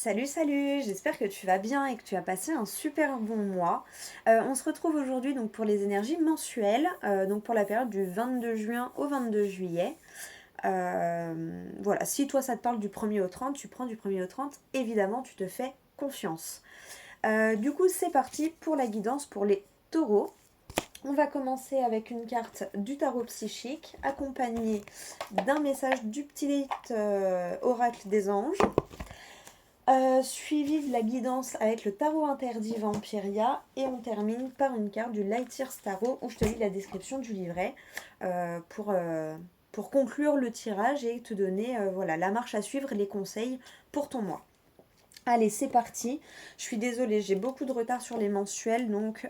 Salut, salut, j'espère que tu vas bien et que tu as passé un super bon mois. On se retrouve aujourd'hui donc pour les énergies mensuelles, donc pour la période du 22 juin au 22 juillet. Voilà, si toi ça te parle du 1er au 30, tu prends du 1er au 30, évidemment tu te fais confiance. Du coup c'est parti pour la guidance pour les taureaux. On va commencer avec une carte du tarot psychique accompagnée d'un message du petit oracle des anges. Suivi de la guidance avec le tarot interdit Vampiria et on termine par une carte du Light Years Tarot où je te lis la description du livret pour conclure le tirage et te donner voilà, la marche à suivre et les conseils pour ton mois. Allez, c'est parti. Je suis désolée, j'ai beaucoup de retard sur les mensuels donc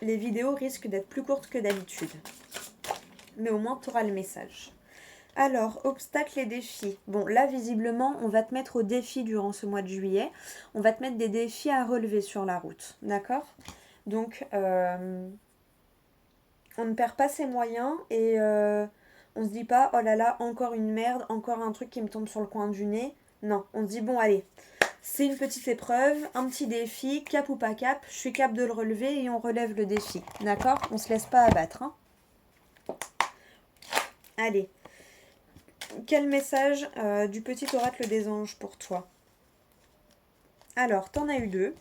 les vidéos risquent d'être plus courtes que d'habitude. Mais au moins tu auras le message. Alors, obstacles et défis. Bon, là, visiblement, on va te mettre au défi durant ce mois de juillet. On va te mettre des défis à relever sur la route. D'accord? Donc, on ne perd pas ses moyens et on se dit pas, oh là là, encore une merde, encore un truc qui me tombe sur le coin du nez. Non, on se dit, bon, allez, c'est une petite épreuve, un petit défi, cap ou pas cap, je suis cap de le relever et on relève le défi. D'accord? On se laisse pas abattre. Hein. Allez. Quel message du petit oracle des anges pour toi? Alors, t'en as eu deux.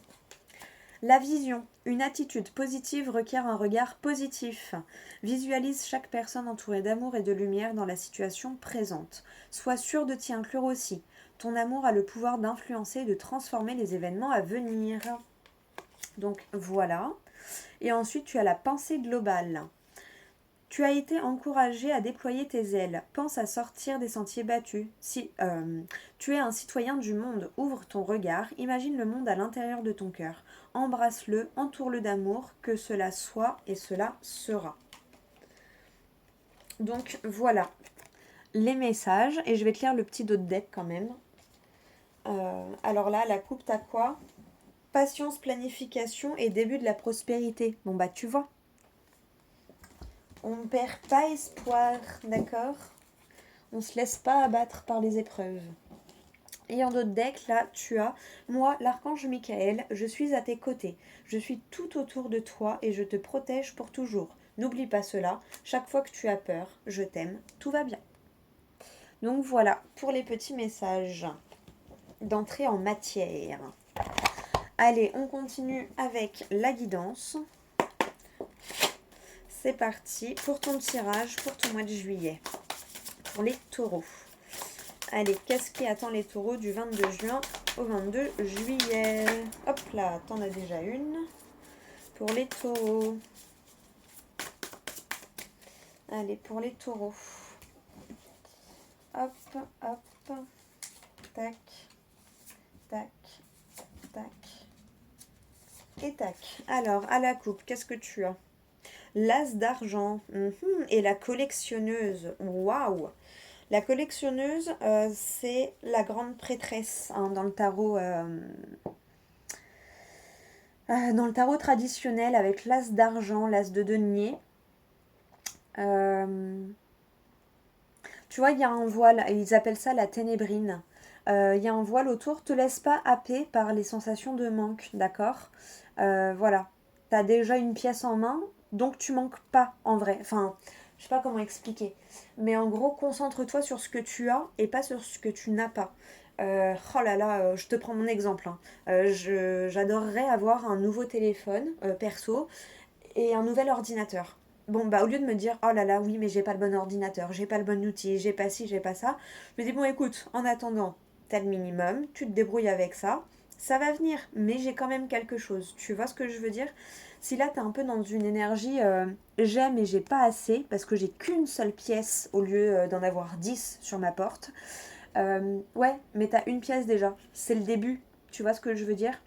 La vision. Une attitude positive requiert un regard positif. Visualise chaque personne entourée d'amour et de lumière dans la situation présente. Sois sûr de t'y inclure aussi. Ton amour a le pouvoir d'influencer et de transformer les événements à venir. Donc voilà. Et ensuite, tu as la pensée globale. Tu as été encouragé à déployer tes ailes. Pense à sortir des sentiers battus. Si tu es un citoyen du monde, ouvre ton regard, imagine le monde à l'intérieur de ton cœur. Embrasse-le, entoure-le d'amour, que cela soit et cela sera. Donc voilà les messages. Et je vais te lire le petit dos de deck quand même. Alors là, la coupe, t'as quoi? Patience, planification et début de la prospérité. Bon bah tu vois. On ne perd pas espoir, d'accord? On se laisse pas abattre par les épreuves. Et en d'autres decks, là, tu as moi, l'archange Michael, je suis à tes côtés. Je suis tout autour de toi et je te protège pour toujours. N'oublie pas cela. Chaque fois que tu as peur, je t'aime, tout va bien. Donc voilà pour les petits messages d'entrée en matière. Allez, on continue avec la guidance. C'est parti pour ton tirage pour ton mois de juillet. Pour les taureaux. Allez, qu'est-ce qui attend les taureaux du 22 juin au 22 juillet? Hop là, t'en as déjà une. Pour les taureaux. Allez, pour les taureaux. Hop, hop. Tac, tac, tac. Et tac. Alors, à la coupe, qu'est-ce que tu as? L'as d'argent. Et la collectionneuse. Waouh! La collectionneuse, c'est la grande prêtresse hein, dans le tarot. Dans le tarot traditionnel avec l'as d'argent, l'as de denier. Tu vois, il y a un voile, ils appellent ça la ténébrine. Il y a un voile autour, te laisse pas happer par les sensations de manque, d'accord? Voilà, tu as déjà une pièce en main, donc tu manques pas en vrai. Enfin, je sais pas comment expliquer. Mais en gros, concentre-toi sur ce que tu as et pas sur ce que tu n'as pas. Oh là là, je te prends mon exemple. Hein. J'adorerais avoir un nouveau téléphone perso et un nouvel ordinateur. Bon, bah, au lieu de me dire, oh là là, oui, mais j'ai pas le bon ordinateur, j'ai pas le bon outil, j'ai pas ci, j'ai pas ça, je me dis, bon, écoute, en attendant, t'as le minimum, tu te débrouilles avec ça, ça va venir, mais j'ai quand même quelque chose. Tu vois ce que je veux dire? Si là, t'es un peu dans une énergie, j'aime et j'ai pas assez, parce que j'ai qu'une seule pièce au lieu d'en avoir 10 sur ma porte, ouais, mais t'as une pièce déjà, c'est le début, tu vois ce que je veux dire?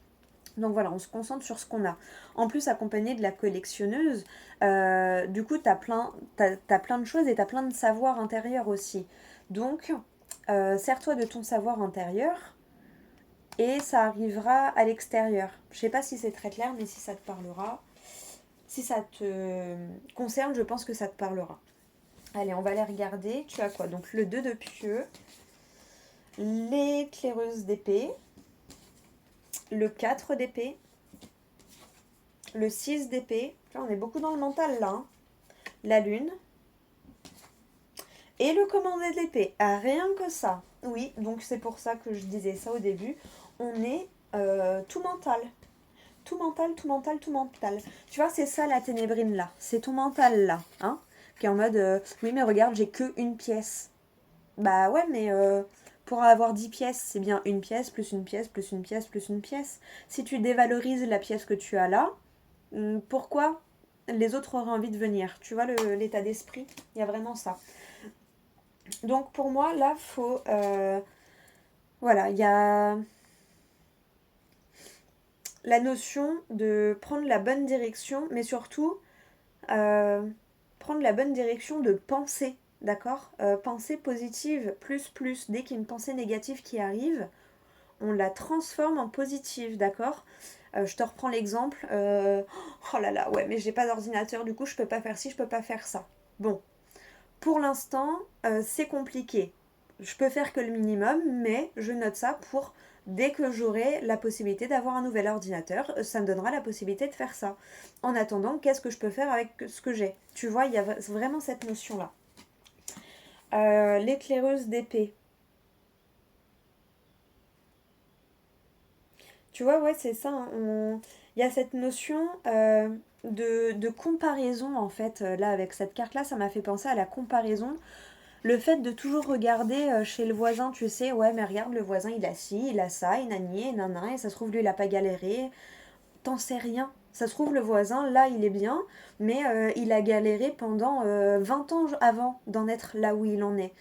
Donc voilà, on se concentre sur ce qu'on a. En plus, accompagné de la collectionneuse, du coup, t'as plein de choses et t'as plein de savoir intérieur aussi. Donc, sers-toi de ton savoir intérieur et ça arrivera à l'extérieur. Je sais pas si c'est très clair, mais si ça te parlera, si ça te concerne, je pense que ça te parlera. Allez, on va les regarder. Tu as quoi? Donc le 2 de pieux, l'éclaireuse d'épée, le 4 d'épée, le 6 d'épée, on est beaucoup dans le mental là, hein. La lune, et le commandé de l'épée. Ah, rien que ça. Oui, donc c'est pour ça que je disais ça au début. On est tout mental. Tout mental, tout mental, tout mental. Tu vois, c'est ça la ténébrine là. C'est ton mental là. Hein, qui est en mode oui, mais regarde, j'ai que une pièce. Bah ouais, mais pour avoir 10 pièces, c'est bien une pièce, plus une pièce, plus une pièce, plus une pièce. Si tu dévalorises la pièce que tu as là, pourquoi les autres auraient envie de venir? Tu vois l'état d'esprit? Il y a vraiment ça. Donc pour moi, là, faut... voilà, il y a la notion de prendre la bonne direction, mais surtout prendre la bonne direction de penser, d'accord? Pensée positive, plus. Dès qu'il y a une pensée négative qui arrive, on la transforme en positive, d'accord? Je te reprends l'exemple. Oh là là, ouais, mais j'ai pas d'ordinateur, du coup, je peux pas faire ci, je peux pas faire ça. Bon, pour l'instant, c'est compliqué. Je peux faire que le minimum, mais je note ça pour dès que j'aurai la possibilité d'avoir un nouvel ordinateur, ça me donnera la possibilité de faire ça. En attendant, qu'est-ce que je peux faire avec ce que j'ai? Tu vois, il y a vraiment cette notion-là. L'éclaireuse d'épée. Tu vois, ouais, c'est ça. Hein, il y a cette notion de comparaison, en fait. Là, avec cette carte-là, ça m'a fait penser à la comparaison. Le fait de toujours regarder chez le voisin, tu sais, ouais, mais regarde, le voisin, il a ci, il a ça, et nani, et nana, et ça se trouve, lui, il a pas galéré. T'en sais rien. Ça se trouve, le voisin, là, il est bien, mais il a galéré pendant 20 ans avant d'en être là où il en est.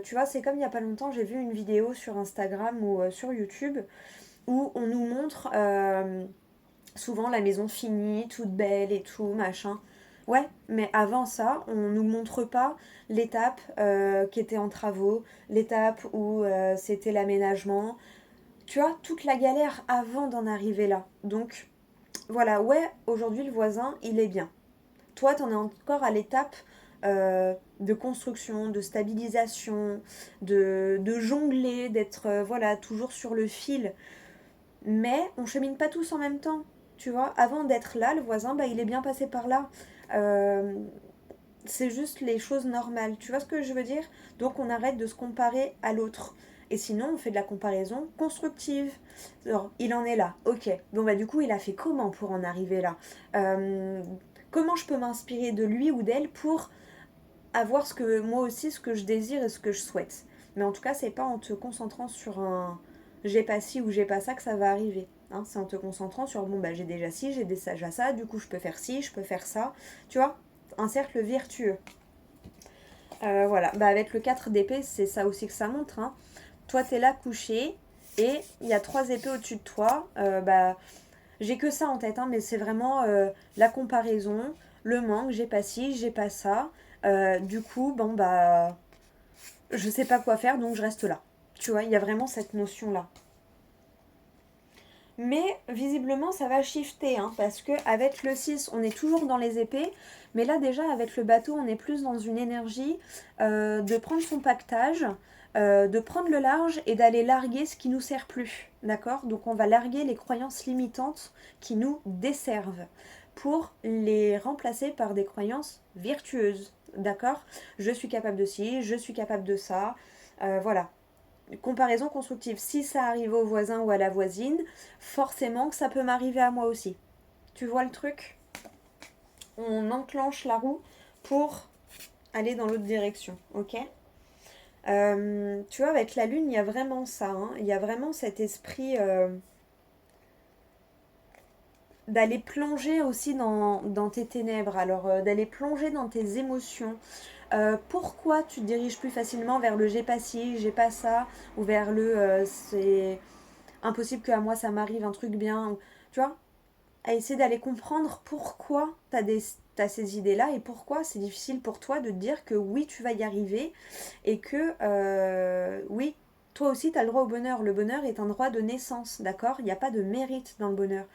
Tu vois, c'est comme il y a pas longtemps, j'ai vu une vidéo sur Instagram ou sur YouTube où on nous montre souvent la maison finie, toute belle et tout, machin. Ouais, mais avant ça, on nous montre pas l'étape qui était en travaux, l'étape où c'était l'aménagement. Tu vois, toute la galère avant d'en arriver là. Donc, voilà, ouais, aujourd'hui le voisin, il est bien. Toi, t'en es encore à l'étape de construction, de stabilisation, de jongler, d'être voilà, toujours sur le fil. Mais on chemine pas tous en même temps. Tu vois, avant d'être là, le voisin, bah, il est bien passé par là. Euh, c'est juste les choses normales. Tu vois ce que je veux dire? Donc on arrête de se comparer à l'autre. Et sinon, on fait de la comparaison constructive. Alors, il en est là, ok. Bon, bah du coup, il a fait comment pour en arriver là? Euh, Comment je peux m'inspirer de lui ou d'elle pour avoir ce que moi aussi, ce que je désire et ce que je souhaite? Mais en tout cas, c'est pas en te concentrant sur un j'ai pas ci ou j'ai pas ça que ça va arriver. Hein, c'est en te concentrant sur bon, bah j'ai déjà ci, j'ai déjà ça, du coup, je peux faire ci, je peux faire ça. Tu vois? Un cercle vertueux. Voilà, bah avec le 4 d'épée, c'est ça aussi que ça montre. Hein. Toi, t'es là couché et il y a 3 épées au-dessus de toi. Bah, j'ai que ça en tête, hein, mais c'est vraiment la comparaison, le manque, j'ai pas ci, j'ai pas ça. Du coup, bon, bah, je sais pas quoi faire, donc je reste là. Tu vois, il y a vraiment cette notion-là. Mais visiblement, ça va shifter, hein, parce que avec le 6 on est toujours dans les épées, mais là déjà, avec le bateau, on est plus dans une énergie de prendre son pactage, de prendre le large et d'aller larguer ce qui nous sert plus, d'accord? Donc on va larguer les croyances limitantes qui nous desservent pour les remplacer par des croyances vertueuses, d'accord? Je suis capable de ci, je suis capable de ça, voilà. Comparaison constructive. Si ça arrive au voisin ou à la voisine, forcément que ça peut m'arriver à moi aussi. Tu vois le truc? On enclenche la roue pour aller dans l'autre direction, ok? Tu vois, avec la lune, il y a vraiment ça. Hein. Il y a vraiment cet esprit d'aller plonger aussi dans tes ténèbres. Alors, d'aller plonger dans tes émotions. Pourquoi tu te diriges plus facilement vers le j'ai pas ci, j'ai pas ça, ou vers le c'est impossible qu'à moi ça m'arrive un truc bien. Tu vois, à essayer d'aller comprendre pourquoi t'as ces idées-là et pourquoi c'est difficile pour toi de te dire que oui, tu vas y arriver et que oui, toi aussi tu as le droit au bonheur. Le bonheur est un droit de naissance, d'accord? Il n'y a pas de mérite dans le bonheur.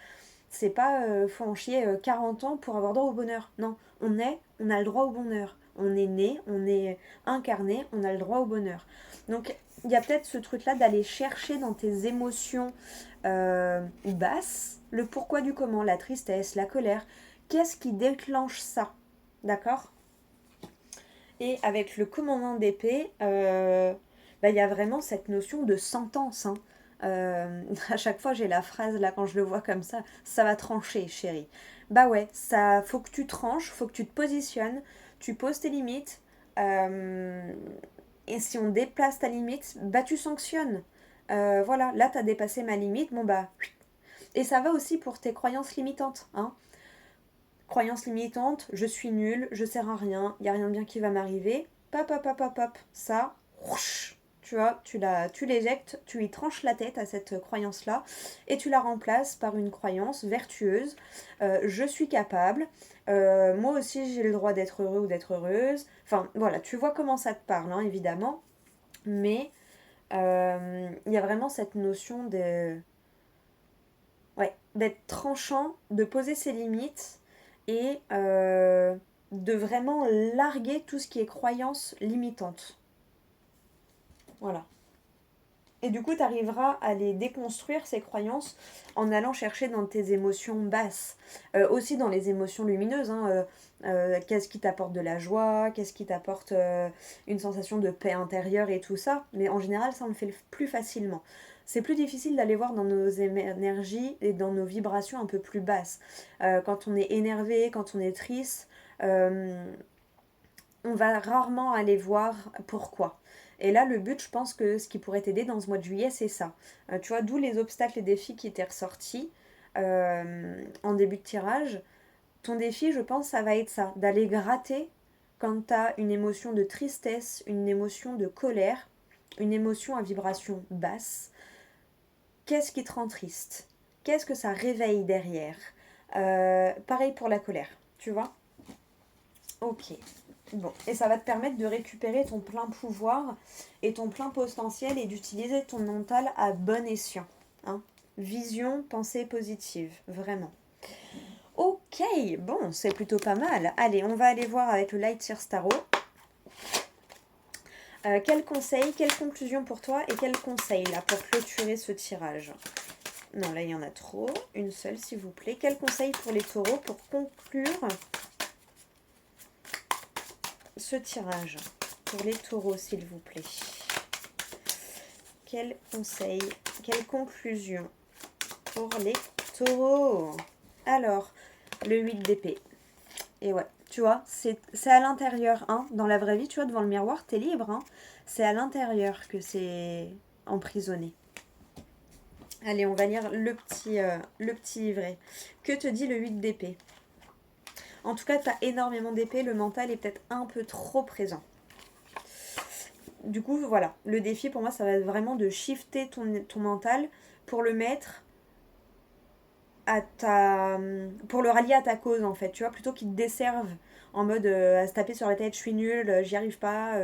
C'est pas faut en chier 40 ans pour avoir droit au bonheur. Non, on a le droit au bonheur. On est né, on est incarné, on a le droit au bonheur. Donc il y a peut-être ce truc-là d'aller chercher dans tes émotions basses le pourquoi du comment, la tristesse, la colère. Qu'est-ce qui déclenche ça? D'accord? Et avec le commandant d'épée, bah, y a vraiment cette notion de sentence. Hein. À chaque fois, j'ai la phrase là quand je le vois comme ça va trancher, chérie. Bah ouais, ça, faut que tu tranches, faut que tu te positionnes, tu poses tes limites. euh, et si on déplace ta limite, bah tu sanctionnes. Voilà, là t'as dépassé ma limite, bon bah. Et ça va aussi pour tes croyances limitantes. Hein. Croyance limitante, je suis nulle, je sers à rien, il n'y a rien de bien qui va m'arriver. Pop, pop, pop, pop, pop. Ça, tu vois, tu l'éjectes, tu y tranches la tête à cette croyance-là et tu la remplaces par une croyance vertueuse. Je suis capable. Moi aussi, j'ai le droit d'être heureux ou d'être heureuse. Enfin, voilà, tu vois comment ça te parle, hein, évidemment. Mais il y a vraiment cette notion de ouais, d'être tranchant, de poser ses limites et de vraiment larguer tout ce qui est croyance limitante. Voilà. Et du coup, tu arriveras à les déconstruire, ces croyances, en allant chercher dans tes émotions basses. Aussi dans les émotions lumineuses. Hein, qu'est-ce qui t'apporte de la joie? Qu'est-ce qui t'apporte une sensation de paix intérieure et tout ça? Mais en général, ça on le fait plus facilement. C'est plus difficile d'aller voir dans nos énergies et dans nos vibrations un peu plus basses. Quand on est énervé, quand on est triste, euh, on va rarement aller voir pourquoi. Et là, le but, je pense que ce qui pourrait t'aider dans ce mois de juillet, c'est ça. Tu vois, d'où les obstacles et défis qui étaient ressortis en début de tirage. Ton défi, je pense, ça va être ça, d'aller gratter quand tu as une émotion de tristesse, une émotion de colère, une émotion à vibration basse. Qu'est-ce qui te rend triste? Qu'est-ce que ça réveille derrière? Pareil pour la colère, tu vois? Ok. Bon, et ça va te permettre de récupérer ton plein pouvoir et ton plein potentiel et d'utiliser ton mental à bon escient. Hein. Vision, pensée positive, vraiment. Ok, bon, c'est plutôt pas mal. Allez, on va aller voir avec le Light Seer Tarot. Quel conseil, quelle conclusion pour toi et quel conseil là pour clôturer ce tirage? Non, là il y en a trop. Une seule, s'il vous plaît. Quel conseil pour les taureaux pour conclure ce tirage? Pour les taureaux, s'il vous plaît. Quel conseil, quelle conclusion pour les taureaux? Alors, le 8 d'épée. Et ouais, tu vois, c'est à l'intérieur. Hein. Dans la vraie vie, tu vois, devant le miroir, t'es libre. Hein. C'est à l'intérieur que c'est emprisonné. Allez, on va lire le petit livret. Que te dit le 8 d'épée? En tout cas, tu as énormément d'épée, le mental est peut-être un peu trop présent. Du coup, voilà, le défi pour moi, ça va être vraiment de shifter ton mental pour le mettre pour le rallier à ta cause, en fait, tu vois, plutôt qu'il te desserve en mode à se taper sur la tête, je suis nulle, j'y arrive pas,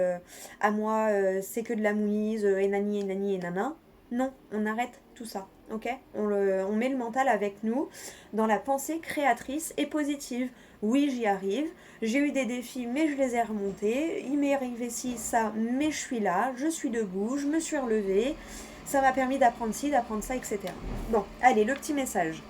à moi, c'est que de la mouise, et nani, et nana. Non, on arrête tout ça, ok? On met le mental avec nous dans la pensée créatrice et positive. Oui, j'y arrive, j'ai eu des défis, mais je les ai remontés, il m'est arrivé ci, ça, mais je suis là, je suis debout, je me suis relevée, ça m'a permis d'apprendre ci, d'apprendre ça, etc. Bon, allez, le petit message.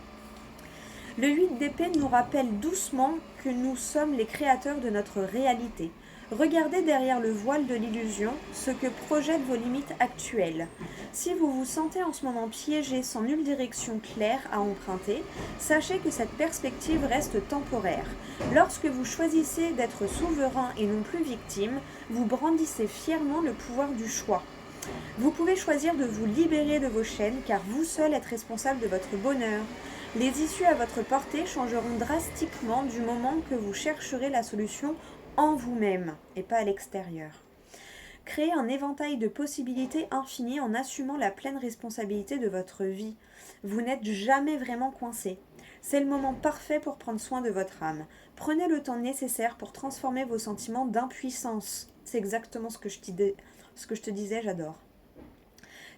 Le 8 d'épée nous rappelle doucement que nous sommes les créateurs de notre réalité. Regardez derrière le voile de l'illusion ce que projettent vos limites actuelles. Si vous vous sentez en ce moment piégé sans nulle direction claire à emprunter, sachez que cette perspective reste temporaire. Lorsque vous choisissez d'être souverain et non plus victime, vous brandissez fièrement le pouvoir du choix. Vous pouvez choisir de vous libérer de vos chaînes car vous seul êtes responsable de votre bonheur. Les issues à votre portée changeront drastiquement du moment que vous chercherez la solution en vous-même et pas à l'extérieur. Créez un éventail de possibilités infinies en assumant la pleine responsabilité de votre vie. Vous n'êtes jamais vraiment coincé. C'est le moment parfait pour prendre soin de votre âme. Prenez le temps nécessaire pour transformer vos sentiments d'impuissance. C'est exactement ce que je te disais, j'adore.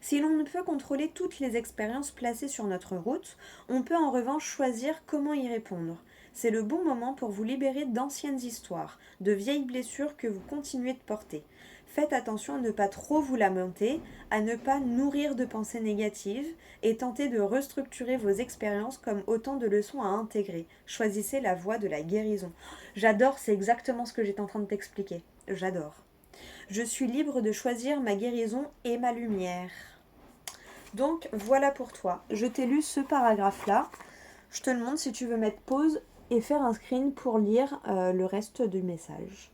Si l'on ne peut contrôler toutes les expériences placées sur notre route, on peut en revanche choisir comment y répondre. C'est le bon moment pour vous libérer d'anciennes histoires, de vieilles blessures que vous continuez de porter. Faites attention à ne pas trop vous lamenter, à ne pas nourrir de pensées négatives et tentez de restructurer vos expériences comme autant de leçons à intégrer. Choisissez la voie de la guérison. J'adore, c'est exactement ce que j'étais en train de t'expliquer. J'adore. Je suis libre de choisir ma guérison et ma lumière. Donc voilà pour toi. Je t'ai lu ce paragraphe-là. Je te demande si tu veux mettre pause et faire un screen pour lire le reste du message.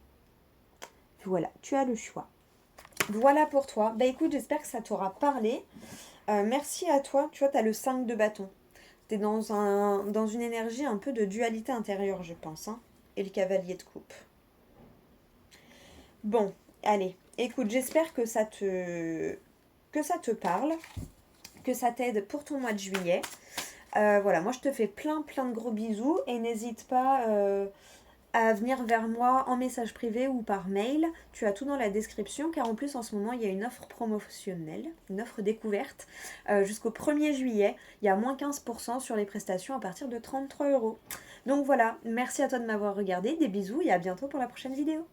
Voilà, tu as le choix. Voilà pour toi. Bah écoute, j'espère que ça t'aura parlé. Merci à toi. Tu vois, tu as le 5 de bâton. Tu es dans une énergie un peu de dualité intérieure, je pense. Hein, et le cavalier de coupe. Bon, allez. Écoute, j'espère que ça te parle, que ça t'aide pour ton mois de juillet. Voilà, moi je te fais plein de gros bisous et n'hésite pas à venir vers moi en message privé ou par mail. Tu as tout dans la description car en plus en ce moment il y a une offre promotionnelle, une offre découverte jusqu'au 1er juillet. Il y a moins 15% sur les prestations à partir de 33 €. Donc voilà, merci à toi de m'avoir regardé, des bisous et à bientôt pour la prochaine vidéo.